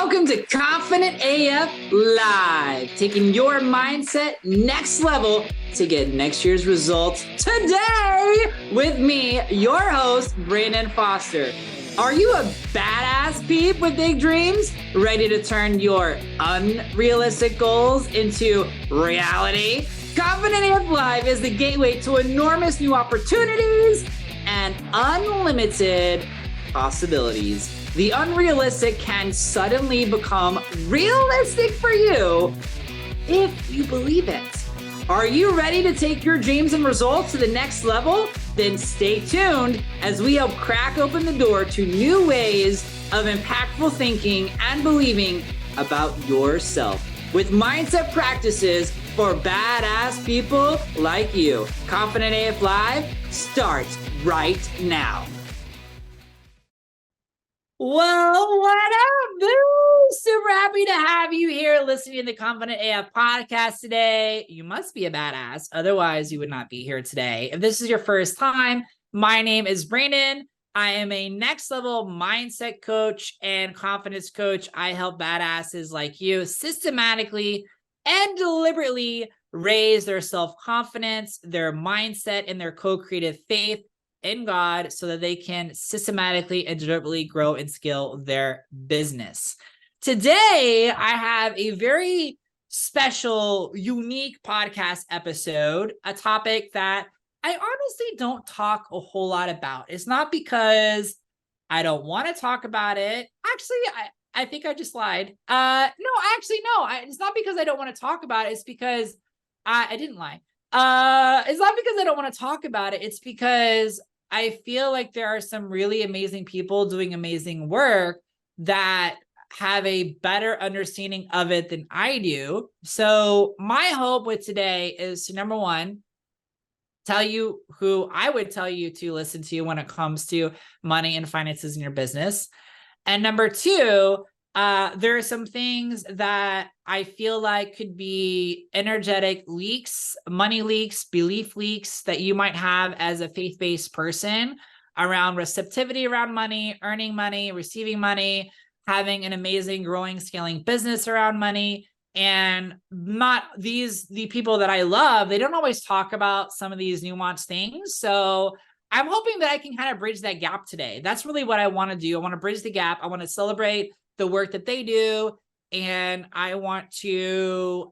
Welcome to Confident AF Live, taking your mindset next level to get next year's results today with me, your host, Brandon Foster. Are you a badass peep with big dreams, ready to turn your unrealistic goals into reality? Confident AF Live is the gateway to enormous new opportunities and unlimited possibilities. The unrealistic can suddenly become realistic for you if you believe it. Are you ready to take your dreams and results to the next level? Then stay tuned as we help crack open the door to new ways of impactful thinking and believing about yourself with mindset practices for badass people like you. Confident AF Live starts right now. Well, what up, boo? Super happy to have you here listening to the Confident AF podcast today. You must be a badass. Otherwise, you would not be here today. If this is your first time, my name is Brandon. I am a next level mindset coach and confidence coach. I help badasses like you systematically and deliberately raise their self-confidence, their mindset, and their co-creative faith in God so that they can systematically and deliberately grow and scale their business. Today, I have a very special, unique podcast episode, a topic that I honestly don't talk a whole lot about. It's not because I don't want to talk about it. Actually, I think I just lied. No. It's not because I don't want to talk about it. It's because I didn't lie. It's not because I don't want to talk about it. It's because I feel like there are some really amazing people doing amazing work that have a better understanding of it than I do. So my hope with today is to, number one, tell you who I would tell you to listen to when it comes to money and finances in your business. And number two, there are some things that I feel like could be energetic leaks, money leaks, belief leaks that you might have as a faith-based person around receptivity around money, earning money, receiving money, having an amazing, growing, scaling business around money. And the people that I love, they don't always talk about some of these nuanced things. So I'm hoping that I can kind of bridge that gap today. That's really what I want to do. I want to bridge the gap. I want to celebrate the work that they do. And I want to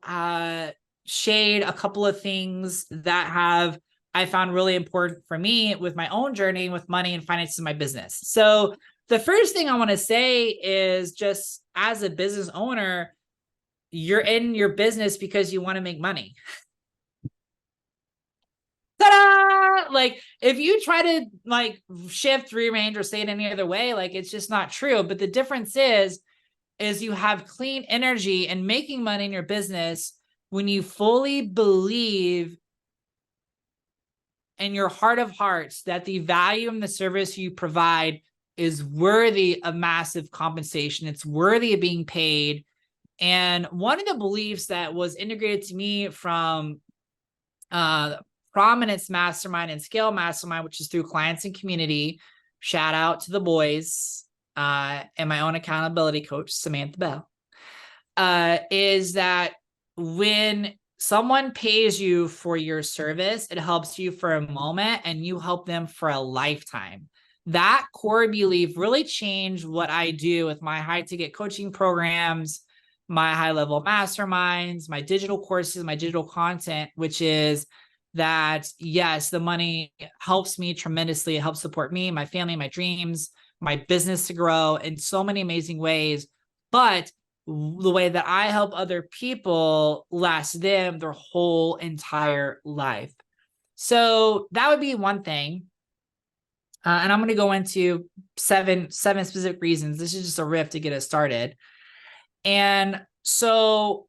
shade a couple of things that I found really important for me with my own journey with money and finances in my business. So the first thing I want to say is, just as a business owner, you're in your business because you want to make money. Ta-da! Like, if you try to shift, rearrange, or say it any other way, it's just not true. But the difference is you have clean energy and making money in your business when you fully believe in your heart of hearts that the value and the service you provide is worthy of massive compensation. It's worthy of being paid. And one of the beliefs that was integrated to me from Prominence Mastermind and Scale Mastermind, which is through clients and community, shout out to the boys, and my own accountability coach, Samantha Bell, is that when someone pays you for your service, it helps you for a moment and you help them for a lifetime. That core belief really changed what I do with my high ticket coaching programs, my high level masterminds, my digital courses, my digital content, which is that, yes, the money helps me tremendously. It helps support me, my family, my dreams, my business to grow in so many amazing ways. But the way that I help other people lasts them their whole entire life. So that would be one thing. And I'm going to go into seven specific reasons. This is just a riff to get us started. And so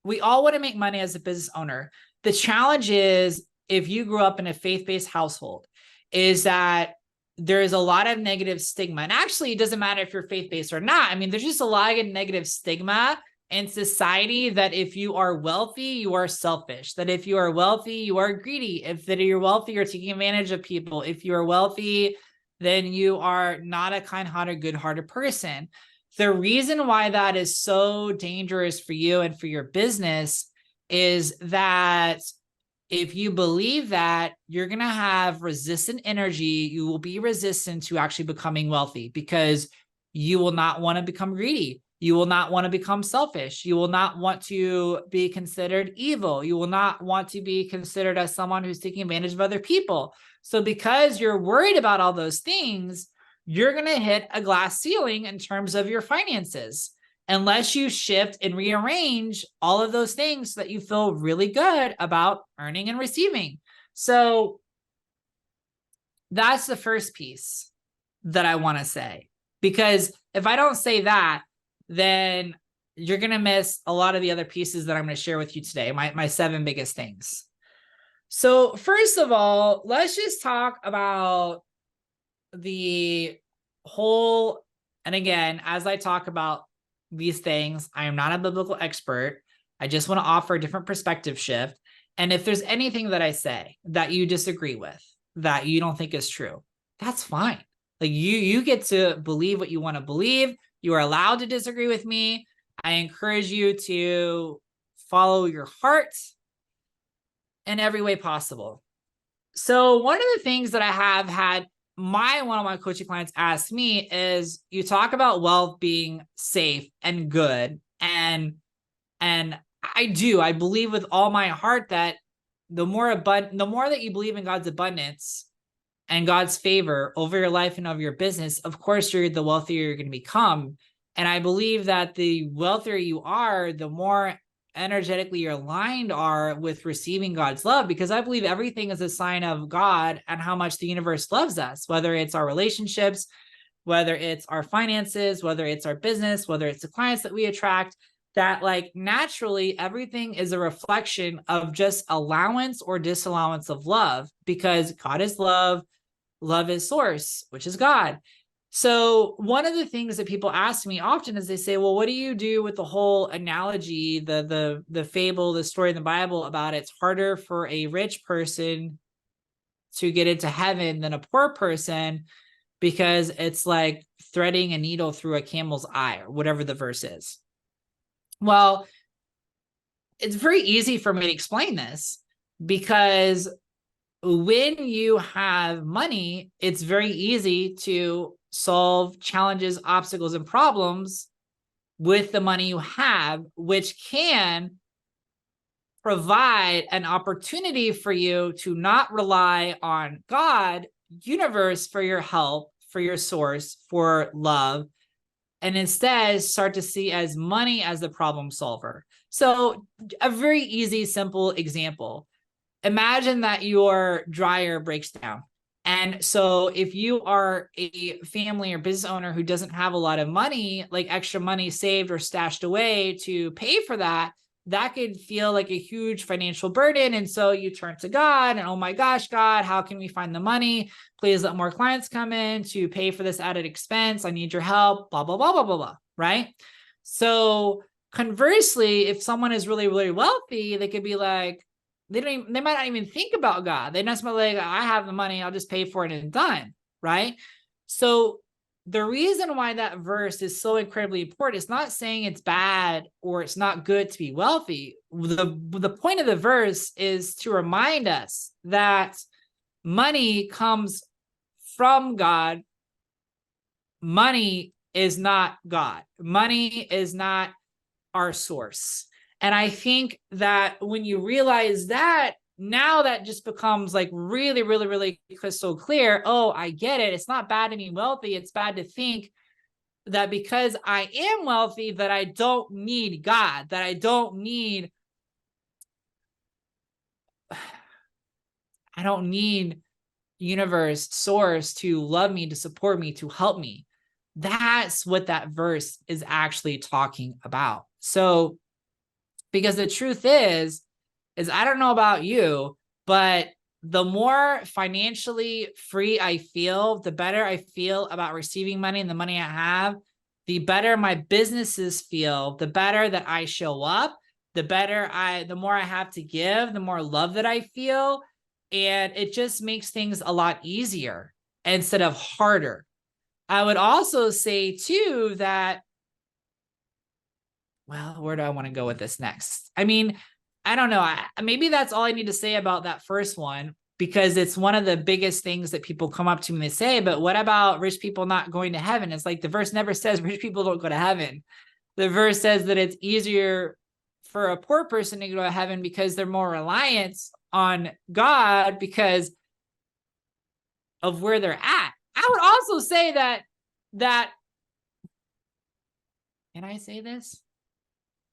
we all want to make money as a business owner. The challenge is, if you grew up in a faith-based household, is that there is a lot of negative stigma. And actually, it doesn't matter if you're faith-based or not. I mean, there's just a lot of negative stigma in society that if you are wealthy, you are selfish. That if you are wealthy, you are greedy. If that you're wealthy, you're taking advantage of people. If you are wealthy, then you are not a kind-hearted, good-hearted person. The reason why that is so dangerous for you and for your business is that if you believe that, you're going to have resistant energy. You will be resistant to actually becoming wealthy because you will not want to become greedy. You will not want to become selfish. You will not want to be considered evil. You will not want to be considered as someone who's taking advantage of other people. So because you're worried about all those things, you're going to hit a glass ceiling in terms of your finances unless you shift and rearrange all of those things so that you feel really good about earning and receiving. So that's the first piece that I want to say, because if I don't say that, then you're going to miss a lot of the other pieces that I'm going to share with you today, my 7 biggest things. So first of all, let's just talk about the whole, and again, as I talk about these things, I am not a biblical expert. I just want to offer a different perspective shift. And if there's anything that I say that you disagree with, that you don't think is true, that's fine. Like you get to believe what you want to believe. You are allowed to disagree with me. I encourage you to follow your heart in every way possible. So one of the things that I have had one of my coaching clients ask me is, you talk about wealth being safe and good. And I believe with all my heart that the more that you believe in God's abundance and God's favor over your life and over your business, of course, the wealthier you're going to become. And I believe that the wealthier you are, the more energetically you're aligned are with receiving God's love, because I believe everything is a sign of God and how much the universe loves us, whether it's our relationships, whether it's our finances, whether it's our business, whether it's the clients that we attract, that like naturally everything is a reflection of just allowance or disallowance of love, because God is love, love is source, which is God. So one of the things that people ask me often is they say, well, what do you do with the whole analogy, the fable, the story in the Bible about it's harder for a rich person to get into heaven than a poor person, because it's like threading a needle through a camel's eye, or whatever the verse is. Well, it's very easy for me to explain this, because when you have money, it's very easy to solve challenges, obstacles, and problems with the money you have, which can provide an opportunity for you to not rely on God, universe for your help, for your source, for love, and instead start to see as money as the problem solver. So a very easy, simple example. Imagine that your dryer breaks down. And so if you are a family or business owner who doesn't have a lot of money, like extra money saved or stashed away to pay for that, that could feel like a huge financial burden. And so you turn to God and, oh my gosh, God, how can we find the money? Please let more clients come in to pay for this added expense. I need your help, blah, blah, blah, blah, blah, blah, right? So conversely, if someone is really, really wealthy, they could be like, they might not even think about God. They just like, I have the money, I'll just pay for it and done, right? So the reason why that verse is so incredibly important is not saying it's bad or it's not good to be wealthy. The point of the verse is to remind us that money comes from God. Money is not God. Money is not our source. And I think that when you realize that, now that just becomes like really, really, really crystal clear. Oh, I get it. It's not bad to be wealthy. It's bad to think that because I am wealthy, that I don't need God, that I don't need universe, source to love me, to support me, to help me. That's what that verse is actually talking about. So, because the truth is I don't know about you, but the more financially free I feel, the better I feel about receiving money and the money I have, the better my businesses feel, the better that I show up, the more I have to give, the more love that I feel. And it just makes things a lot easier instead of harder. I would also say too that well, where do I want to go with this next? I mean, I don't know. Maybe that's all I need to say about that first one, because it's one of the biggest things that people come up to me and they say, but what about rich people not going to heaven? It's like the verse never says rich people don't go to heaven. The verse says that it's easier for a poor person to go to heaven because they're more reliant on God because of where they're at. I would also say that can I say this?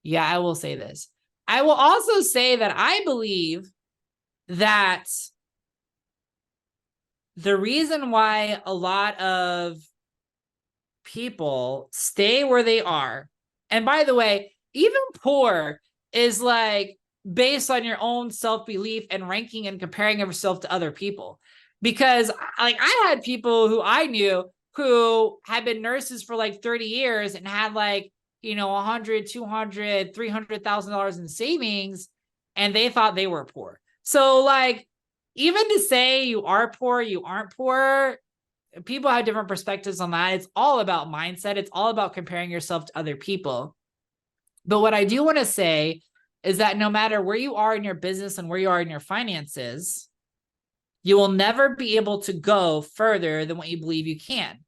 Yeah, I will say this. I will also say that I believe that the reason why a lot of people stay where they are, and by the way, even poor is like based on your own self-belief and ranking and comparing yourself to other people. Because like I had people who I knew who had been nurses for like 30 years and had like, you know, 100, 200, $300,000 in savings, and they thought they were poor. So like, even to say you are poor, you aren't poor, people have different perspectives on that. It's all about mindset. It's all about comparing yourself to other people. But what I do want to say is that no matter where you are in your business and where you are in your finances, you will never be able to go further than what you believe you can.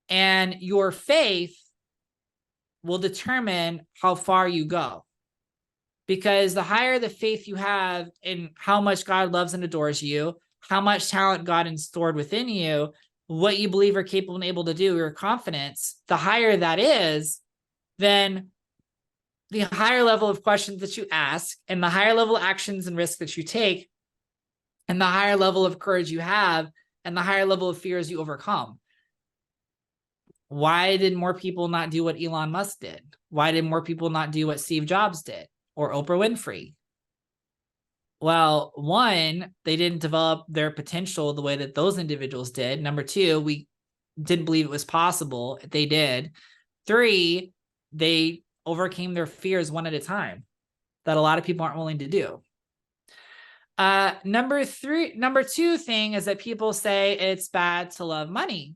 And your faith will determine how far you go. Because the higher the faith you have in how much God loves and adores you, how much talent God has stored within you, what you believe are capable and able to do, your confidence, the higher that is, then the higher level of questions that you ask and the higher level of actions and risks that you take and the higher level of courage you have and the higher level of fears you overcome. Why did more people not do what Elon Musk did? Why did more people not do what Steve Jobs did or Oprah Winfrey? Well, one, they didn't develop their potential the way that those individuals did. Number two, we didn't believe it was possible. They did. Three, they overcame their fears one at a time that a lot of people aren't willing to do. Number two thing is that people say it's bad to love money.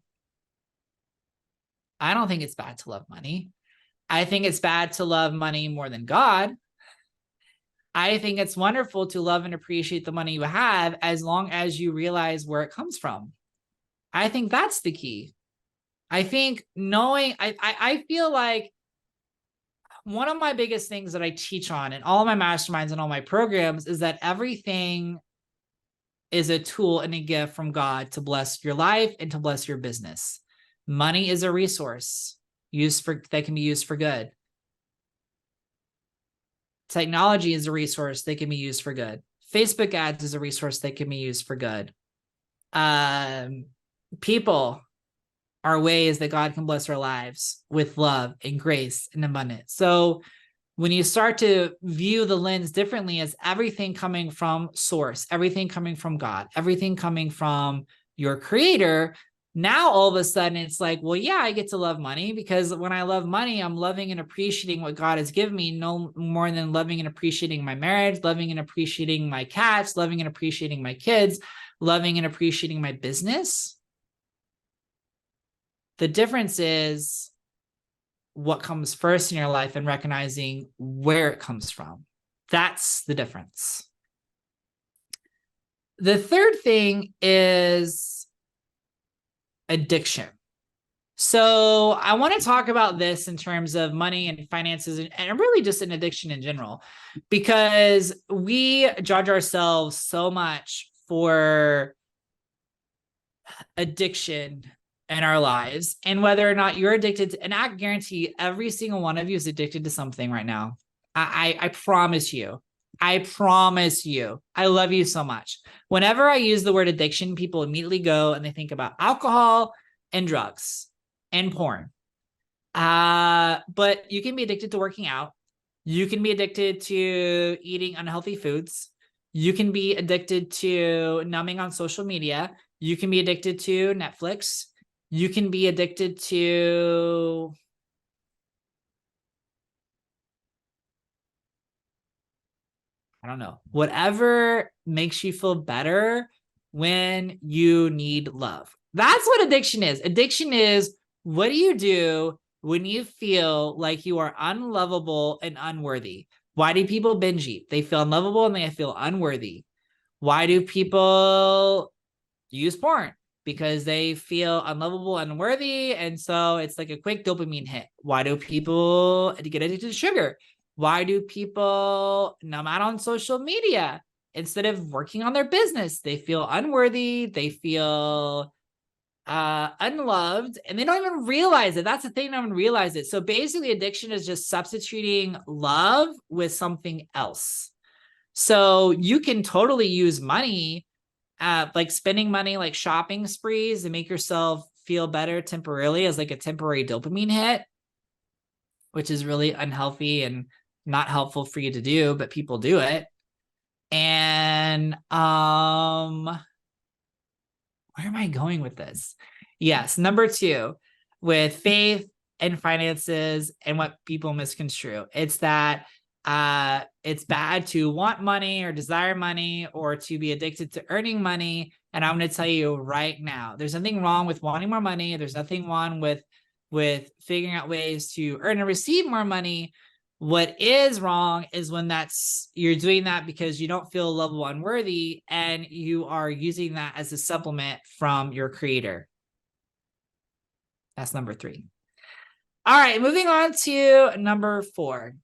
I don't think it's bad to love money. I think it's bad to love money more than God. I think it's wonderful to love and appreciate the money you have as long as you realize where it comes from. I think that's the key. I think knowing, I feel like one of my biggest things that I teach on in all of my masterminds and all my programs is that everything is a tool and a gift from God to bless your life and to bless your business. Money is a resource that can be used for good. Technology is a resource that can be used for good. Facebook ads is a resource that can be used for good. People are ways that God can bless our lives with love and grace and abundance. So when you start to view the lens differently as everything coming from source, everything coming from God, everything coming from your creator, now all of a sudden it's like, well, yeah, I get to love money, because when I love money, I'm loving and appreciating what God has given me, no more than loving and appreciating my marriage, loving and appreciating my cats, loving and appreciating my kids, loving and appreciating my business. The difference is what comes first in your life and recognizing where it comes from. That's the difference. The third thing is addiction. So I want to talk about this in terms of money and finances and really just an addiction in general, because we judge ourselves so much for addiction in our lives and whether or not you're addicted to, and I guarantee every single one of you is addicted to something right now. I promise you. I promise you. I love you so much. Whenever I use the word addiction, people immediately go and they think about alcohol and drugs and porn. But you can be addicted to working out. You can be addicted to eating unhealthy foods. You can be addicted to numbing on social media. You can be addicted to Netflix. You can be addicted to I don't know, whatever makes you feel better when you need love. That's what addiction is. Addiction is, what do you do when you feel like you are unlovable and unworthy. Why do people binge eat? They feel unlovable and they feel unworthy. Why do people use porn? Because they feel unlovable, unworthy, and so it's like a quick dopamine hit. Why do people get addicted to sugar? Why do people numb out on social media instead of working on their business? They feel unworthy, they feel unloved, and they don't even realize it. That's the thing, they don't even realize it. So basically, addiction is just substituting love with something else. So you can totally use money, like spending money, like shopping sprees, to make yourself feel better temporarily as like a temporary dopamine hit, which is really unhealthy and not helpful for you to do, but people do it. And where am I going with this? Yes, number 2, with faith and finances and what people misconstrue. It's that it's bad to want money or desire money or to be addicted to earning money. And I'm going to tell you right now, there's nothing wrong with wanting more money. There's nothing wrong with figuring out ways to earn and receive more money. What is wrong is when you're doing that because you don't feel lovable, unworthy, and you are using that as a supplement from your creator. That's number 3. All right, moving on to number 4.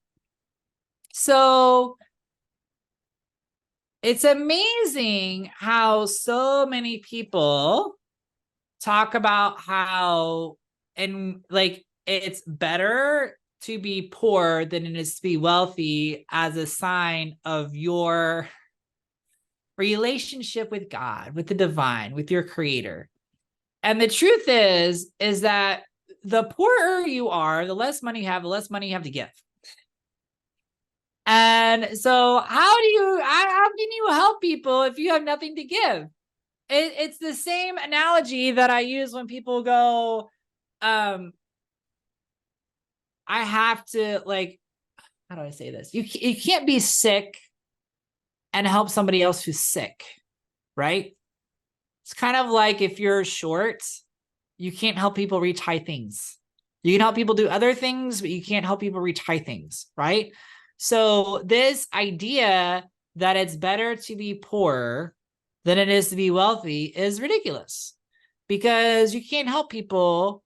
So it's amazing how so many people talk about how, and like, it's better to be poor than it is to be wealthy as a sign of your relationship with God, with the divine, with your creator. And the truth is that the poorer you are, the less money you have, the less money you have to give. And so how can you help people if you have nothing to give? It's the same analogy that I use when people go, I have to, like, how do I say this? You can't be sick and help somebody else who's sick, right? It's kind of like if you're short, you can't help people reach high things. You can help people do other things, but you can't help people reach high things, right? So this idea that it's better to be poor than it is to be wealthy is ridiculous, because you can't help people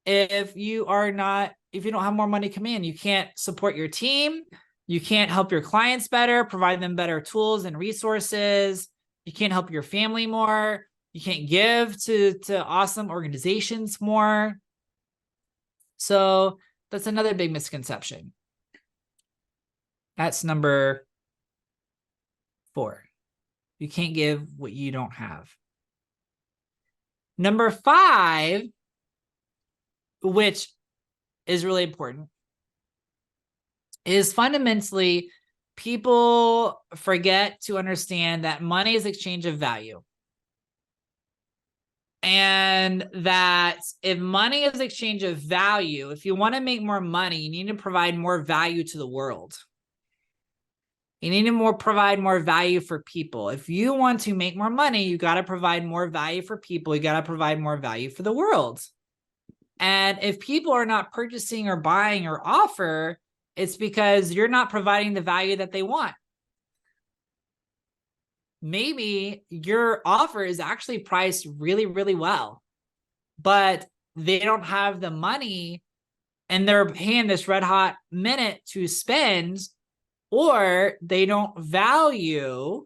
if you don't have more money come in. You can't support your team. You can't help your clients better, provide them better tools and resources. You can't help your family more. You can't give to awesome organizations more. So that's another big misconception. That's number 4. You can't give what you don't have. Number 5, which is really important, is fundamentally people forget to understand that money is exchange of value. And that if money is exchange of value, if you want to make more money, you need to provide more value to the world. You need to provide more value for people. If you want to make more money, you got to provide more value for people. You got to provide more value for the world. And if people are not purchasing or buying your offer, it's because you're not providing the value that they want. Maybe your offer is actually priced really, really well, but they don't have the money and they're paying this red hot minute to spend, or they don't value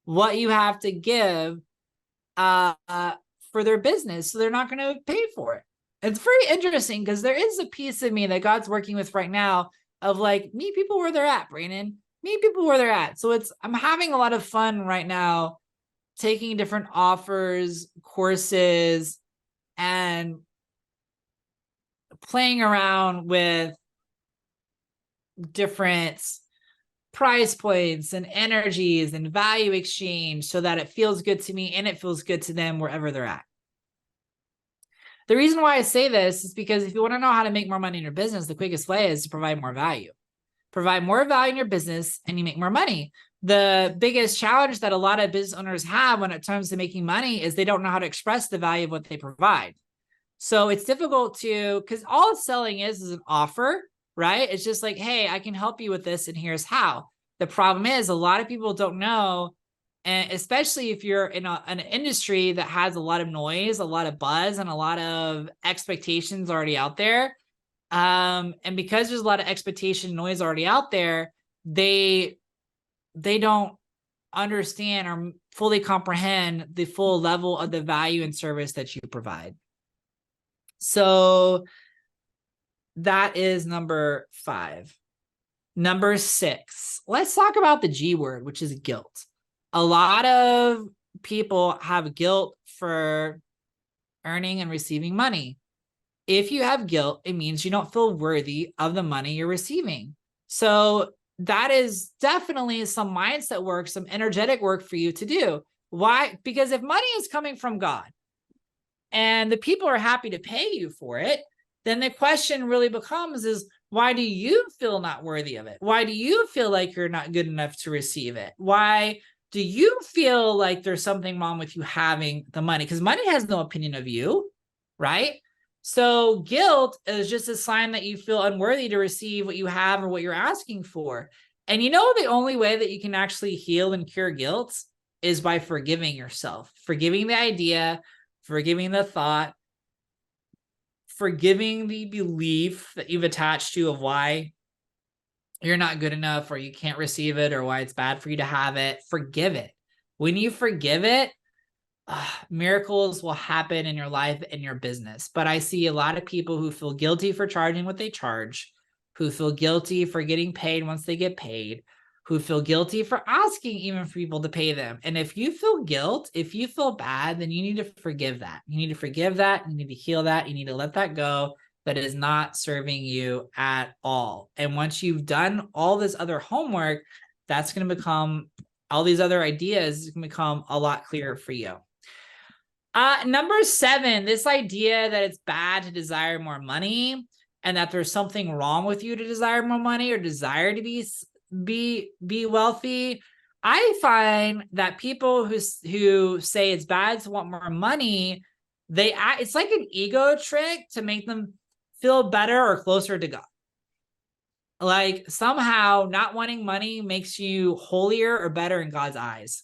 what you have to give for their business, so they're not going to pay for it. It's very interesting because there is a piece of me that God's working with right now of like, meet people where they're at, Brandon. Meet people where they're at. So I'm having a lot of fun right now, taking different offers, courses, and playing around with different price points and energies and value exchange so that it feels good to me and it feels good to them wherever they're at. The reason why I say this is because if you want to know how to make more money in your business, the quickest way is to provide more value. Provide more value in your business and you make more money. The biggest challenge that a lot of business owners have when it comes to making money is they don't know how to express the value of what they provide. So it's difficult because all selling is an offer, right? It's just like, hey, I can help you with this, and here's how. The problem is a lot of people don't know, and especially if you're in an industry that has a lot of noise, a lot of buzz, and a lot of expectations already out there. And because there's a lot of expectation noise already out there, they don't understand or fully comprehend the full level of the value and service that you provide. So that is number 5. Number 6, let's talk about the G word, which is guilt. A lot of people have guilt for earning and receiving money. If you have guilt, it means you don't feel worthy of the money you're receiving. So that is definitely some mindset work, some energetic work for you to do. Why? Because if money is coming from God and the people are happy to pay you for it, then the question really becomes is, why do you feel not worthy of it? Why do you feel like you're not good enough to receive it? Why do you feel like there's something wrong with you having the money? Because money has no opinion of you, right? So guilt is just a sign that you feel unworthy to receive what you have or what you're asking for. And you know, the only way that you can actually heal and cure guilt is by forgiving yourself, forgiving the idea, forgiving the thought, forgiving the belief that you've attached to of why you're not good enough or you can't receive it or why it's bad for you to have it. Forgive it. When you forgive it, miracles will happen in your life and your business. But I see a lot of people who feel guilty for charging what they charge, who feel guilty for getting paid once they get paid, who feel guilty for asking even for people to pay them. And if you feel guilt, if you feel bad, then you need to forgive that. You need to forgive that. You need to heal that. You need to let that go. That is not serving you at all. And once you've done all this other homework, that's going to become, all these other ideas can become a lot clearer for you. Number 7, this idea that it's bad to desire more money and that there's something wrong with you to desire more money or desire to be wealthy. I find that people who say it's bad to want more money, it's like an ego trick to make them feel better or closer to God. Like somehow not wanting money makes you holier or better in God's eyes.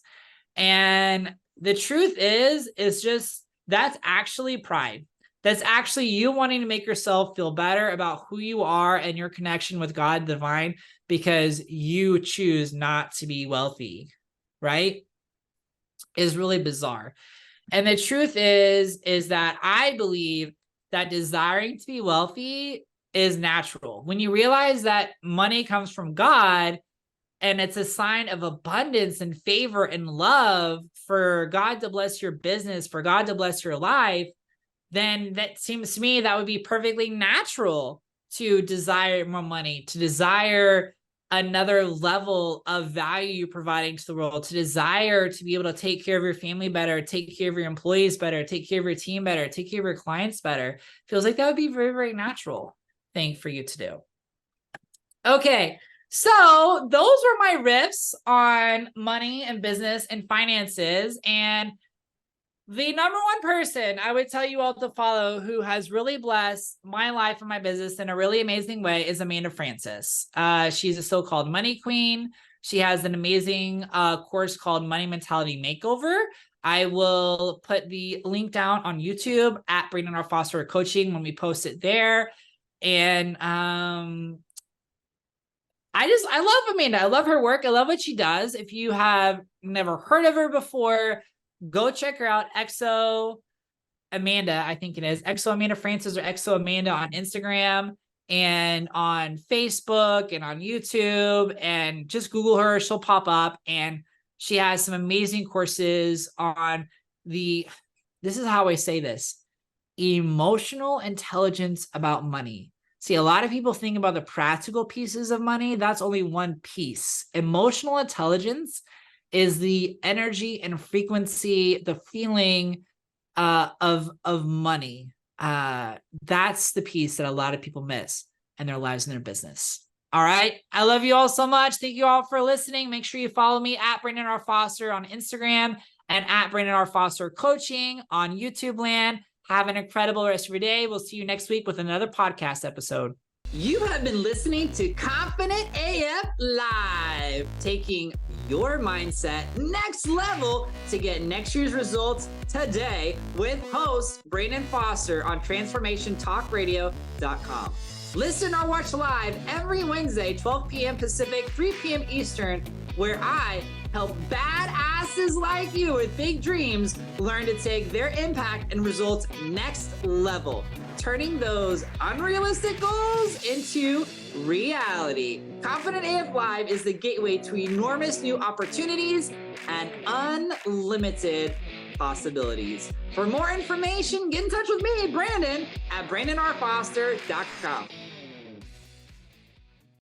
And the truth is just that's actually pride. That's actually you wanting to make yourself feel better about who you are and your connection with God divine because you choose not to be wealthy, right? Is really bizarre. And the truth is that I believe that desiring to be wealthy is natural. When you realize that money comes from God, and it's a sign of abundance and favor and love for God to bless your business, for God to bless your life, then that seems to me that would be perfectly natural to desire more money, to desire another level of value you're providing to the world, to desire to be able to take care of your family better, take care of your employees better, take care of your team better, take care of your clients better. Feels like that would be very, very natural thing for you to do. Okay. So those were my riffs on money and business and finances. And the number one person I would tell you all to follow who has really blessed my life and my business in a really amazing way is Amanda Francis. She's a so-called money queen. She has an amazing course called Money Mentality Makeover. I will put the link down on YouTube at Brandon R. Foster Coaching when we post it there. And I love Amanda. I love her work. I love what she does. If you have never heard of her before, go check her out. XO Amanda, I think it is. XO Amanda Francis or XO Amanda on Instagram and on Facebook and on YouTube. And just Google her. She'll pop up. And she has some amazing courses on this is how I say this, emotional intelligence about money. See, a lot of people think about the practical pieces of money. That's only one piece. Emotional intelligence is the energy and frequency, the feeling of money. That's the piece that a lot of people miss in their lives and their business. All right. I love you all so much. Thank you all for listening. Make sure you follow me at Brandon R. Foster on Instagram and at Brandon R. Foster Coaching on YouTube land. Have an incredible rest of your day. We'll see you next week with another podcast episode. You have been listening to Confident AF Live, taking your mindset next level to get next year's results today with host Brandon Foster on transformationtalkradio.com. Listen or watch live every Wednesday, 12 p.m. Pacific, 3 p.m. Eastern, where I help badasses like you with big dreams learn to take their impact and results next level, turning those unrealistic goals into reality. Confident AF Live is the gateway to enormous new opportunities and unlimited possibilities. For more information, get in touch with me, Brandon, at brandonrfoster.com.